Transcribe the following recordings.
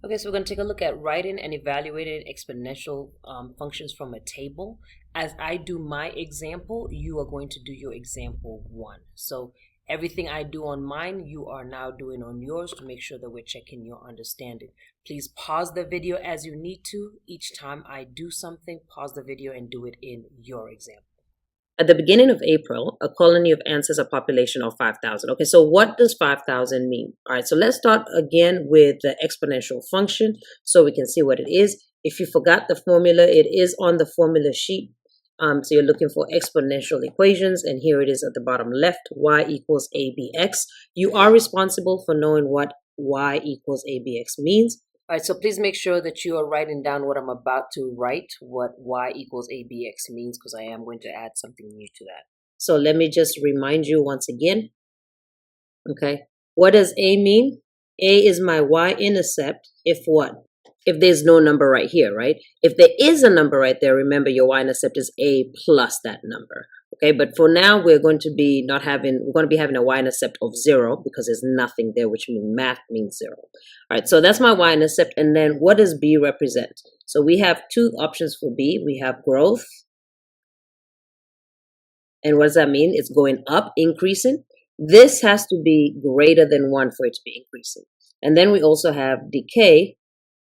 Okay, so we're going to take a look at writing and evaluating exponential functions from a table. As I do my example, you are going to do your example one. So everything I do on mine, you are now doing on yours to make sure that we're checking your understanding. Please pause the video as you need to. Each time I do something, pause the video and do it in your example. At the beginning of April, a colony of ants has a population of 5,000. Okay, so what does 5,000 mean? All right, so let's start again with the exponential function so we can see what it is. If you forgot the formula, it is on the formula sheet. So you're looking for exponential equations, and here it is at the bottom left, y equals abx. You are responsible for knowing what y equals abx means. All right, so please make sure that you are writing down what I'm about to write, what y equals abx means, because I am going to add something new to that. So let me just remind you once again. Okay, what does a mean? A is my y-intercept if what? If there's no number right here, right? If there is a number right there, remember your y-intercept is a plus that number. Okay, but for now we're going to be having a y-intercept of 0 because there's nothing there, which means math means 0. All right, so that's my y-intercept. And then what does b represent? So we have two options for b. We have growth. And what does that mean? It's going up, increasing. This has to be greater than 1 for it to be increasing. And then we also have decay.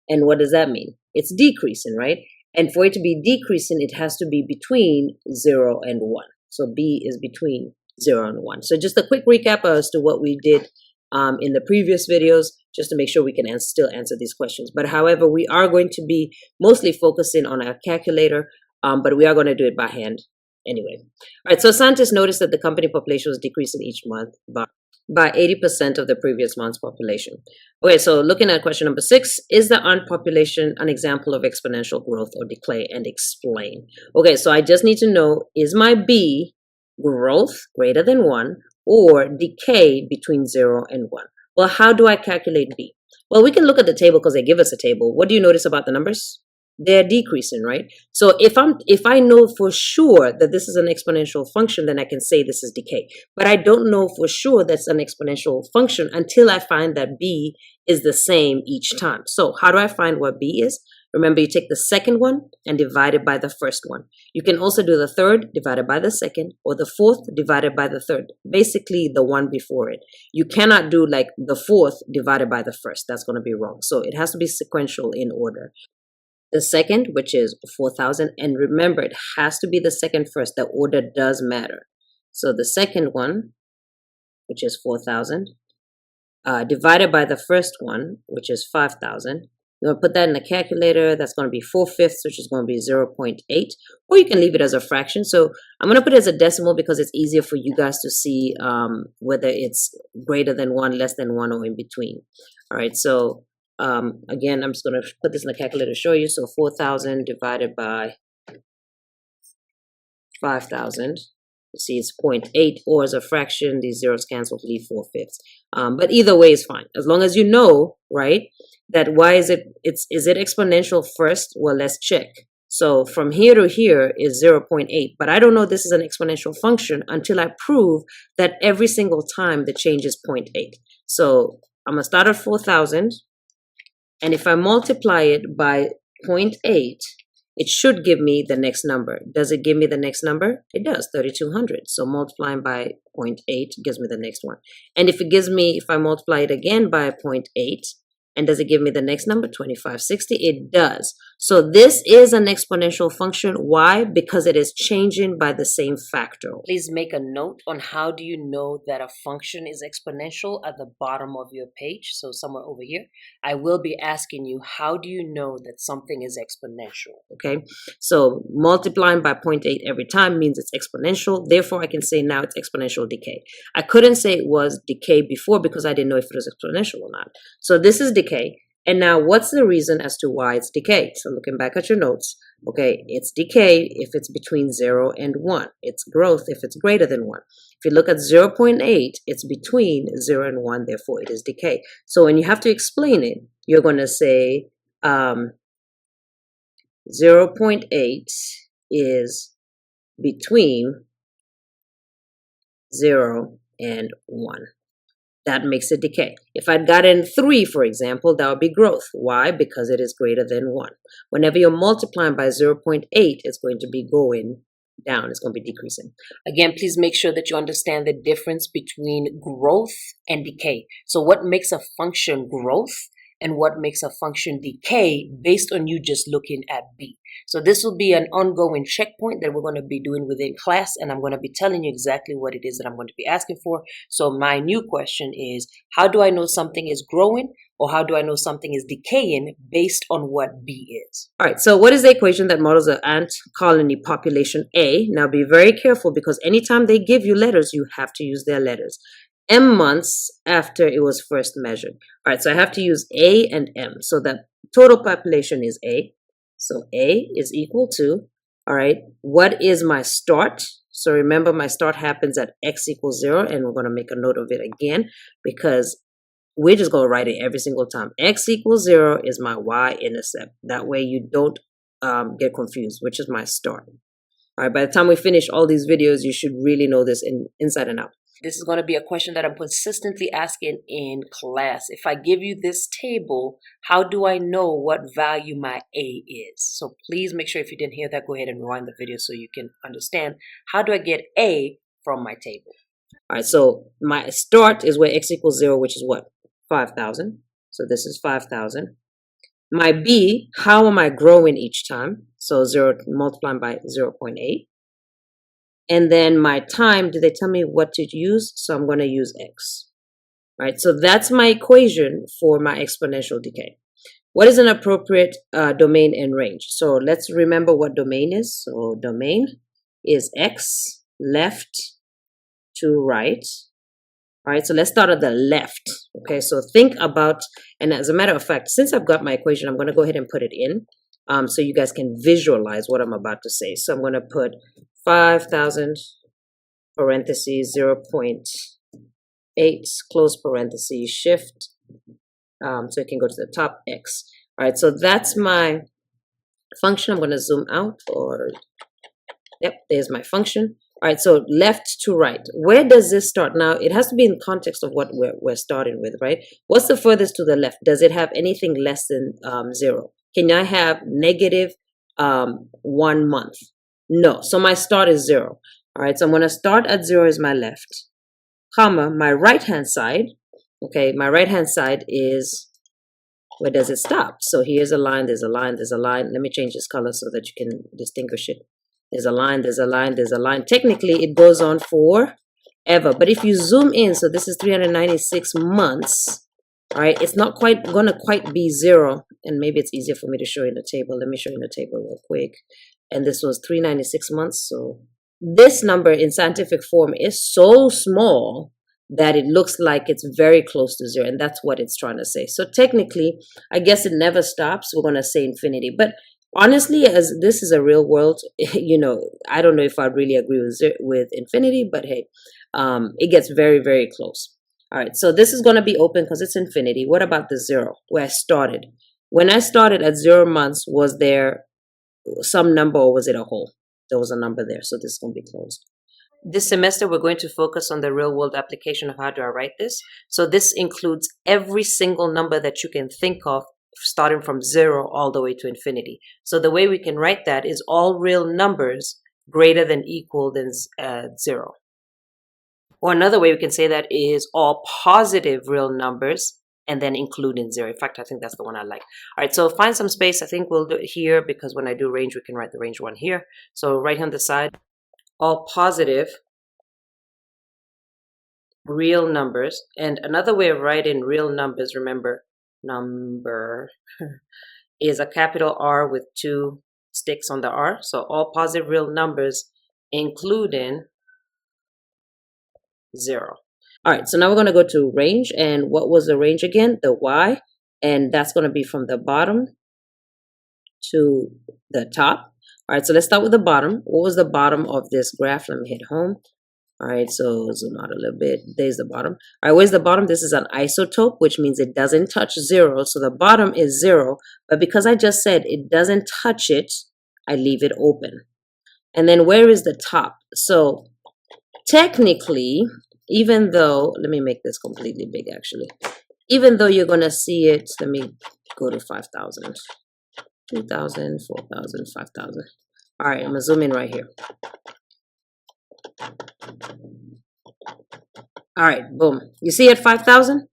And what does that mean? It's decreasing, right? And for it to be decreasing, it has to be between 0 and 1. So B is between 0 and 1. So just a quick recap as to what we did in the previous videos, just to make sure we can still answer these questions. But however, we are going to be mostly focusing on our calculator, but we are going to do it by hand anyway. All right, so scientists noticed that the company population was decreasing each month by 80% of the previous month's population. Okay, so looking at question number 6, is the ant population an example of exponential growth or decay, and explain? Okay, so I just need to know, is my B growth greater than 1 or decay between 0 and 1? Well, how do I calculate B? Well, we can look at the table because they give us a table. What do you notice about the numbers? They're decreasing, right? So if I know for sure that this is an exponential function, then I can say this is decay. But I don't know for sure that's an exponential function until I find that b is the same each time. So how do I find what b is? Remember, you take the second one and divide it by the first one. You can also do the third divided by the second, or the fourth divided by the third, basically the one before it. You cannot do like the fourth divided by the first. That's going to be wrong. So it has to be sequential in order. The second, which is 4,000, and remember, it has to be the second first. The order does matter. So the second one, which is 4,000, divided by the first one, which is 5,000. You're going to put that in the calculator. That's going to be 4/5, which is going to be 0.8. Or you can leave it as a fraction. So I'm going to put it as a decimal because it's easier for you guys to see whether it's greater than 1, less than 1, or in between. All right, so again, I'm just going to put this in the calculator to show you. So 4,000 divided by 5,000. You see, it's 0.8, or as a fraction, these zeros cancel to leave 4/5. But either way is fine. As long as you know, right, that why is it exponential first? Well, let's check. So from here to here is 0.8, but I don't know this is an exponential function until I prove that every single time the change is 0.8. So I'm going to start at 4,000. And if I multiply it by 0.8, it should give me the next number. Does it give me the next number? It does, 3,200. So multiplying by 0.8 gives me the next one. And if I multiply it again by 0.8, and does it give me the next number, 2560? It does. So this is an exponential function. Why? Because it is changing by the same factor. Please make a note on how do you know that a function is exponential at the bottom of your page. So somewhere over here, I will be asking you, how do you know that something is exponential? Okay, so multiplying by 0.8 every time means it's exponential. Therefore, I can say now it's exponential decay. I couldn't say it was decay before because I didn't know if it was exponential or not. So this is decay. And now what's the reason as to why it's decay? So looking back at your notes, okay, it's decay if it's between 0 and 1. It's growth if it's greater than 1. If you look at 0.8, it's between 0 and 1, therefore it is decay. So when you have to explain it, you're going to say 0.8 is between 0 and 1. that makes it decay. If I'd gotten 3, for example, that would be growth. Why? Because it is greater than 1. Whenever you're multiplying by 0.8, it's going to be going down. It's going to be decreasing. Again, please make sure that you understand the difference between growth and decay. So what makes a function growth and what makes a function decay based on you just looking at B. So this will be an ongoing checkpoint that we're going to be doing within class, and I'm going to be telling you exactly what it is that I'm going to be asking for. So my new question is, how do I know something is growing, or how do I know something is decaying based on what B is? All right, so what is the equation that models an ant colony population A? Now be very careful, because anytime they give you letters, you have to use their letters. M months after it was first measured. All right, so I have to use A and M. So the total population is A. So A is equal to, all right, what is my start? So remember, my start happens at x equals 0, and we're going to make a note of it again, because we're just going to write it every single time. X equals 0 is my y-intercept. That way you don't get confused, which is my start. All right, by the time we finish all these videos, you should really know this inside and out. This is going to be a question that I'm consistently asking in class. If I give you this table, how do I know what value my A is? So please make sure, if you didn't hear that, go ahead and rewind the video so you can understand. How do I get A from my table? All right, so my start is where x equals 0, which is what? 5,000. So this is 5,000. My B, how am I growing each time? So 0 multiplying by 0.8. And then my time, did they tell me what to use? So I'm going to use x. All right, so that's my equation for my exponential decay. What is an appropriate domain and range? So let's remember what domain is. So domain is x left to right. All right, so let's start at the left. Okay, so think about, and as a matter of fact, since I've got my equation, I'm going to go ahead and put it in so you guys can visualize what I'm about to say. So I'm going to put 5,000 parentheses 0.8 close parentheses shift, so it can go to the top x. All right, so that's my function. I'm going to zoom out, or yep, there's my function. All right, so left to right. Where does this start? Now, it has to be in context of what we're starting with, right? What's the furthest to the left? Does it have anything less than 0? Can I have negative 1 month? No. So my start is 0. All right, so I'm going to start at 0 is my left, comma, my right-hand side. Okay, my right-hand side is, where does it stop? So here's a line, there's a line, there's a line. Let me change this color so that you can distinguish it. There's a line, there's a line, there's a line. Technically, it goes on forever. But if you zoom in, so this is 396 months, all right, it's not quite going to quite be 0. And maybe it's easier for me to show you in the table. Let me show you in the table real quick. And this was 396 months. So this number in scientific form is so small that it looks like it's very close to 0. And that's what it's trying to say. So technically, I guess it never stops. We're going to say infinity. But honestly, as this is a real world, you know, I don't know if I'd really agree with infinity, but hey, it gets very, very close. All right, so this is going to be open because it's infinity. What about the 0, where I started? When I started at 0 months, was there some number or was it a whole? There was a number there, so this is going to be closed. This semester, we're going to focus on the real world application of how do I write this. So this includes every single number that you can think of, starting from 0 all the way to infinity. So the way we can write that is all real numbers greater than equal than 0. Or another way we can say that is all positive real numbers and then including 0. In fact, I think that's the one I like. All right, so find some space. I think we'll do it here because when I do range, we can write the range one here. So right here on the side, all positive real numbers. And another way of writing real numbers, remember, number is a capital R with 2 sticks on the R. So all positive real numbers, including 0. All right, so now we're going to go to range. And what was the range again? The Y. And that's going to be from the bottom to the top. All right, so let's start with the bottom. What was the bottom of this graph? Let me hit home. All right, so zoom out a little bit. There's the bottom. All right, where's the bottom? This is an isotope, which means it doesn't touch 0. So the bottom is 0. But because I just said it doesn't touch it, I leave it open. And then where is the top? So technically, even though, let me make this completely big actually. Even though you're going to see it, let me go to 5,000, 2,000, 4,000, 5,000. All right, I'm going to zoom in right here. All right, boom. You see at 5,000?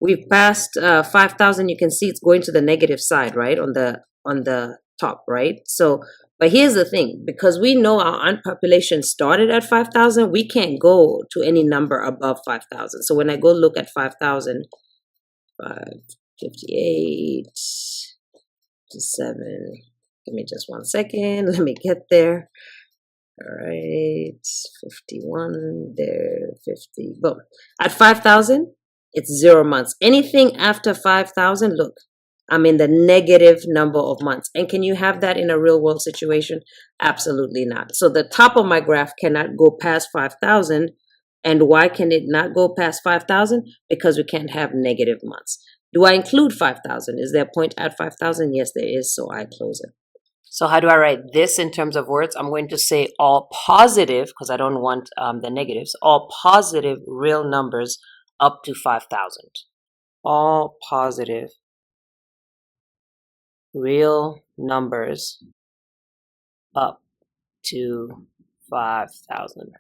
We've passed 5,000. You can see it's going to the negative side, right? On the top, right? So, but here's the thing, because we know our ant population started at 5,000, we can't go to any number above 5,000. So when I go look at 5,000, 558, 7, give me just 1 second. Let me get there. All right, 51 there, 50, boom. At 5,000, it's 0 months. Anything after 5,000, look, I'm in the negative number of months. And can you have that in a real world situation? Absolutely not. So the top of my graph cannot go past 5,000. And why can it not go past 5,000? Because we can't have negative months. Do I include 5,000? Is there a point at 5,000? Yes, there is. So I close it. So how do I write this in terms of words? I'm going to say all positive, because I don't want the negatives, all positive real numbers up to 5,000. All positive real numbers up to 5,000.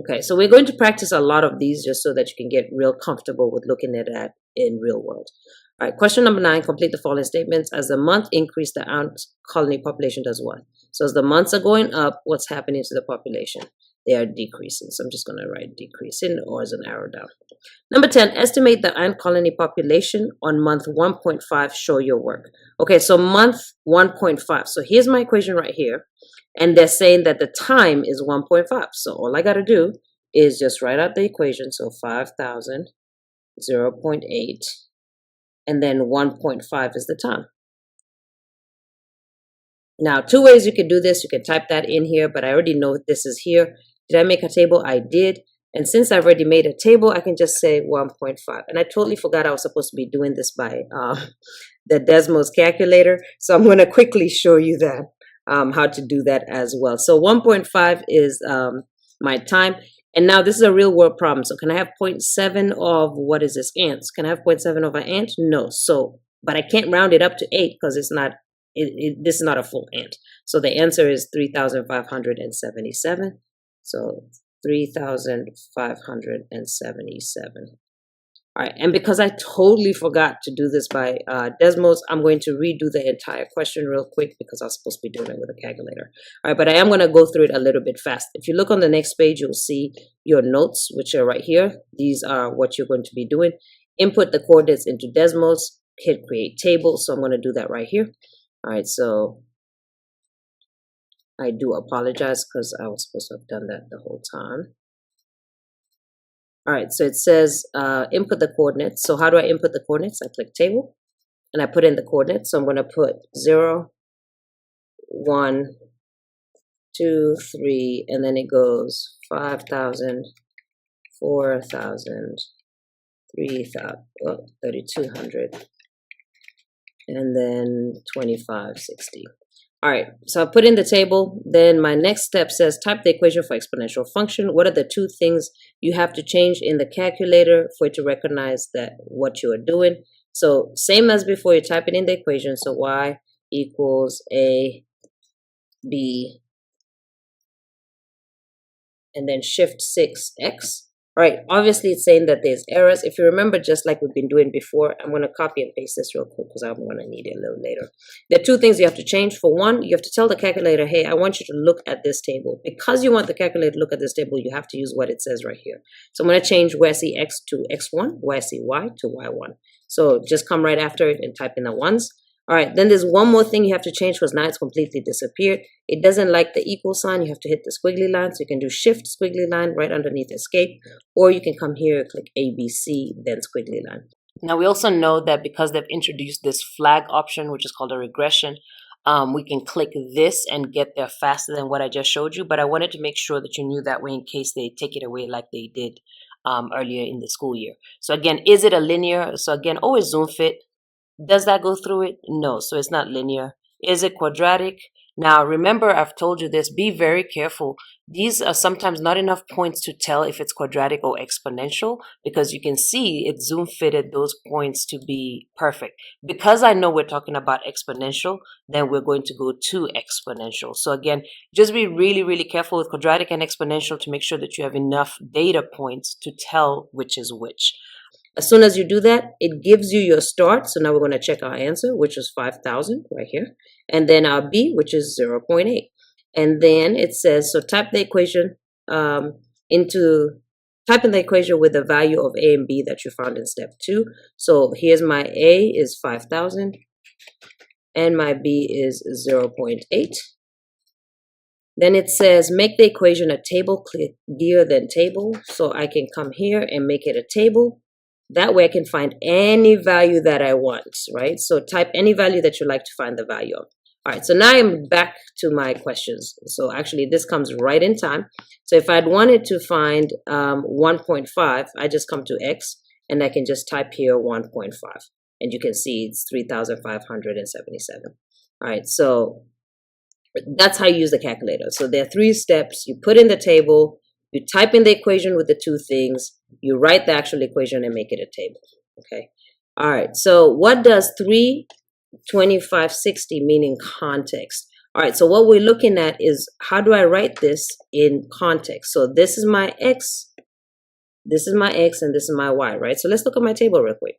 Okay, so we're going to practice a lot of these just so that you can get real comfortable with looking at that in real world. All right, question number 9, complete the following statements. As the month increase, the ant colony population does what? So as the months are going up, what's happening to the population? They are decreasing. So I'm just going to write decreasing or as an arrow down. Number 10, estimate the ant colony population on month 1.5, show your work. Okay, so month 1.5. So here's my equation right here. And they're saying that the time is 1.5. So all I got to do is just write out the equation. So 5,000, 0.8, and then 1.5 is the time. Now, 2 ways you can do this. You can type that in here, but I already know this is here. Did I make a table? I did. And since I've already made a table, I can just say 1.5. And I totally forgot I was supposed to be doing this by the Desmos calculator. So I'm going to quickly show you that, how to do that as well. So 1.5 is my time. And now this is a real world problem. So can I have 0.7 of, what is this, ants? Can I have 0.7 of an ant? No. So, but I can't round it up to 8 because it's not, this is not a full ant. So the answer is 3,577. So 3,577. All right, and because I totally forgot to do this by Desmos, I'm going to redo the entire question real quick because I was supposed to be doing it with a calculator. All right, but I am going to go through it a little bit fast. If you look on the next page, you'll see your notes, which are right here. These are what you're going to be doing. Input the coordinates into Desmos, hit create table. So I'm going to do that right here. All right, so I do apologize because I was supposed to have done that the whole time. All right, so it says input the coordinates. So how do I input the coordinates? I click table and I put in the coordinates. So I'm going to put 0, 1, 2, 3, and then it goes 5,000, 4,000, 3,000, 3,200, and then 2,560. All right, so I put in the table. Then my next step says type the equation for exponential function. What are the 2 things you have to change in the calculator for it to recognize that what you are doing? So same as before, you type it in the equation. So y equals a b and then shift 6x. All right, obviously it's saying that there's errors. If you remember, just like we've been doing before, I'm going to copy and paste this real quick because I'm going to need it a little later. There are 2 things you have to change. For one, you have to tell the calculator, hey, I want you to look at this table. Because you want the calculator to look at this table, you have to use what it says right here. So I'm going to change where I see x to x1, where I see y to y1. So just come right after it and type in the ones. All right, then there's one more thing you have to change because now it's completely disappeared. It doesn't like the equal sign. You have to hit the squiggly line. So you can do shift squiggly line right underneath escape, or you can come here, click ABC, then squiggly line. Now we also know that because they've introduced this flag option, which is called a regression, we can click this and get there faster than what I just showed you. But I wanted to make sure that you knew that way in case they take it away like they did earlier in the school year. So again, is it a linear? So again, always zoom fit. Does that go through it? No, so it's not linear. Is it quadratic? Now, remember, I've told you this, be very careful. these are sometimes not enough points to tell if it's quadratic or exponential, because you can see it zoom fitted those points to be perfect. Because I know we're talking about exponential, then we're going to go to exponential. So again, just be really, really careful with quadratic and exponential to make sure that you have enough data points to tell which is which. As soon as you do that, it gives you your start. So now we're going to check our answer, which is 5,000 right here. And then our B, which is 0.8. And then it says, so type the equation type in the equation with the value of A and B that you found in step 2. So here's my A is 5,000 and my B is 0.8. Then it says, make the equation a table, click gear, then table. So I can come here and make it a table. That way I can find any value that I want, right? So type any value that you like to find the value of. All right, so now I'm back to my questions. So actually this comes right in time. So if I'd wanted to find 1.5, I just come to X and I can just type here 1.5. And you can see it's 3,577. All right, so that's how you use the calculator. So there are 3 steps. You put in the table, you type in the equation with the 2 things, you write the actual equation and make it a table. Okay. All right. So what does 32560 mean in context? All right. So what we're looking at is, how do I write this in context? So this is my X, this is my X, and this is my Y, right? So let's look at my table real quick.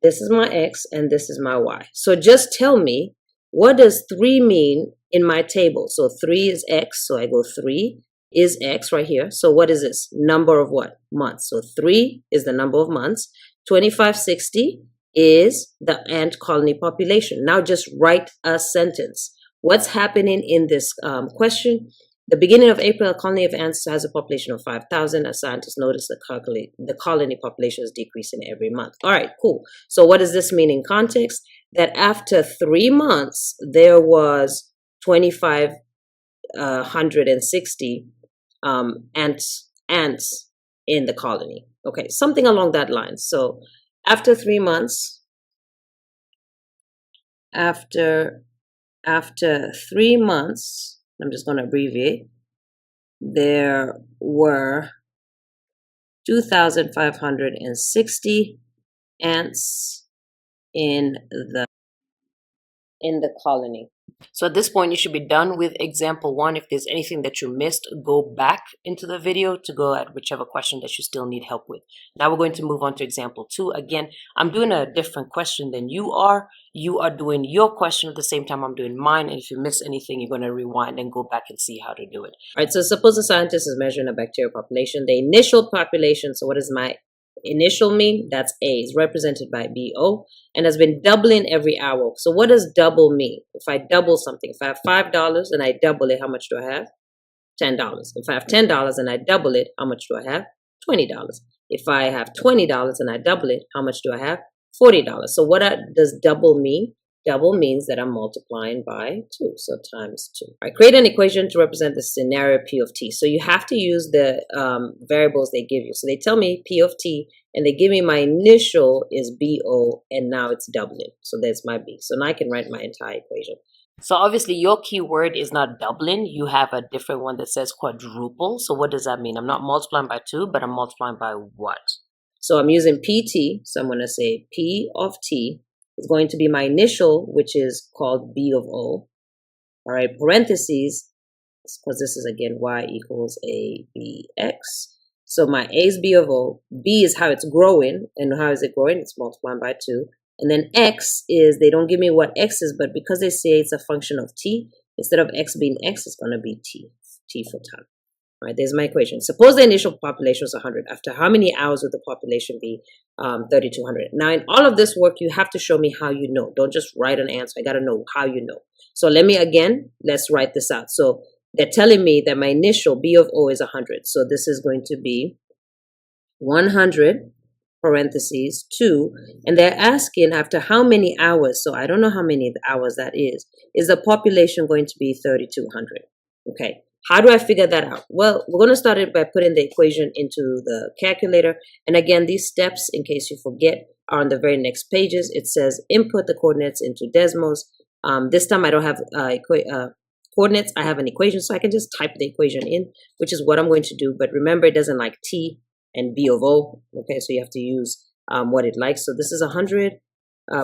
This is my X and this is my Y. So just tell me, what does 3 mean in my table? So 3 is X. So I go 3 is X right here. So what is this? Number of what? Months. So 3 is the number of months. 2560 is the ant colony population. Now just write a sentence. What's happening in this question? The beginning of April, a colony of ants has a population of 5,000. As scientists notice, the colony population is decreasing every month. All right, cool. So what does this mean in context? That after 3 months, there was 2,560 ants in the colony. Okay, something along that line. So after 3 months, after 3 months, I'm just going to abbreviate, there were 2,560 ants in the colony. So at this point, you should be done with example 1. If there's anything that you missed, go back into the video to go at whichever question that you still need help with. Now we're going to move on to example 2. Again, I'm doing a different question than you are. You are doing your question at the same time I'm doing mine. And if you miss anything, you're going to rewind and go back and see how to do it. All right, so suppose a scientist is measuring a bacterial population. The initial population, so what does my initial mean? That's A, is represented by BO, and has been doubling every hour. So what does double mean? If I double something, if I have $5 and I double it, how much do I have? $10. If I have $10 and I double it, how much do I have? $20. If I have $20 and I double it, how much do I have? $40. So what does double mean? Double means that I'm multiplying by 2, so times 2. I create an equation to represent the scenario P of T. So you have to use the variables they give you. So they tell me P of T, and they give me my initial is BO, and now it's doubling. So there's my B. So now I can write my entire equation. So obviously your keyword is not doubling. You have a different one that says quadruple. So what does that mean? I'm not multiplying by 2, but I'm multiplying by what? So I'm using PT. So I'm going to say P of T is going to be my initial, which is called B of O. All right, parentheses, because this is again Y equals A, B, X. So my A is B of O. B is how it's growing. And how is it growing? It's multiplying by 2. And then X is, they don't give me what X is, but because they say it's a function of T, instead of X being X, it's going to be T for time. All right, there's my equation. Suppose the initial population was 100. After how many hours would the population be 3,200? Now, in all of this work, you have to show me how you know. Don't just write an answer. I got to know how you know. So let's write this out. So they're telling me that my initial B of O is 100. So this is going to be 100 parentheses 2. And they're asking after how many hours. So I don't know how many hours that is. Is the population going to be 3,200? Okay. How do I figure that out? Well, we're going to start it by putting the equation into the calculator. And again, these steps, in case you forget, are on the very next pages. It says input the coordinates into Desmos. This time I don't have coordinates, I have an equation, so I can just type the equation in, which is what I'm going to do. But remember, it doesn't like T and B of O. Okay, so you have to use what it likes. So this is 100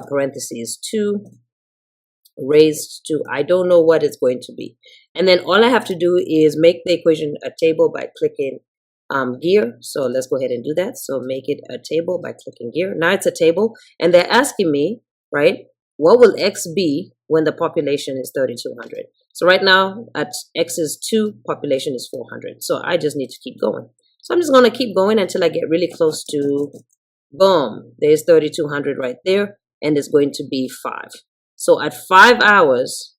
parentheses 2 raised to, I don't know what it's going to be. And then all I have to do is make the equation a table by clicking gear. So let's go ahead and do that. So make it a table by clicking gear. Now it's a table, and they're asking me, right, what will X be when the population is 3,200? So right now at X is 2, population is 400. So I just need to keep going. So I'm just going to keep going until I get really close to, boom, there's 3,200 right there, and it's going to be 5. So at 5 hours,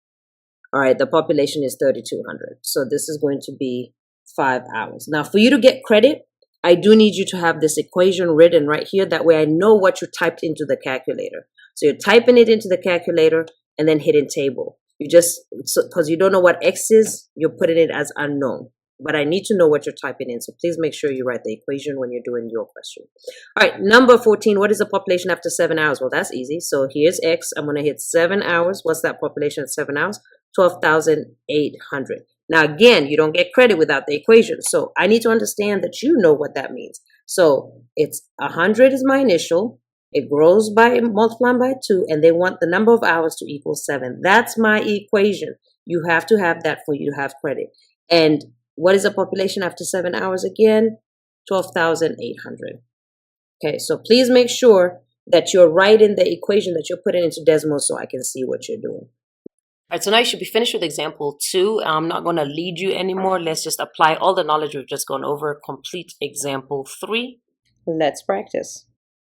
all right, the population is 3,200. So this is going to be 5 hours. Now, for you to get credit, I do need you to have this equation written right here. That way I know what you typed into the calculator. So you're typing it into the calculator and then hitting table. You just, because you don't know what X is, you're putting it as unknown. But I need to know what you're typing in. So please make sure you write the equation when you're doing your question. All right, number 14, what is the population after 7 hours? Well, that's easy. So here's X. I'm going to hit 7 hours. What's that population at 7 hours? 12,800. Now, again, you don't get credit without the equation. So I need to understand that you know what that means. So it's 100 is my initial. It grows by multiplying by 2, and they want the number of hours to equal 7. That's my equation. You have to have that for you to have credit. And what is the population after 7 hours again? 12,800. Okay, so please make sure that you're writing the equation that you're putting into Desmos so I can see what you're doing. All right, so now you should be finished with example 2. I'm not going to lead you anymore. Let's just apply all the knowledge we've just gone over. Complete example 3. Let's practice.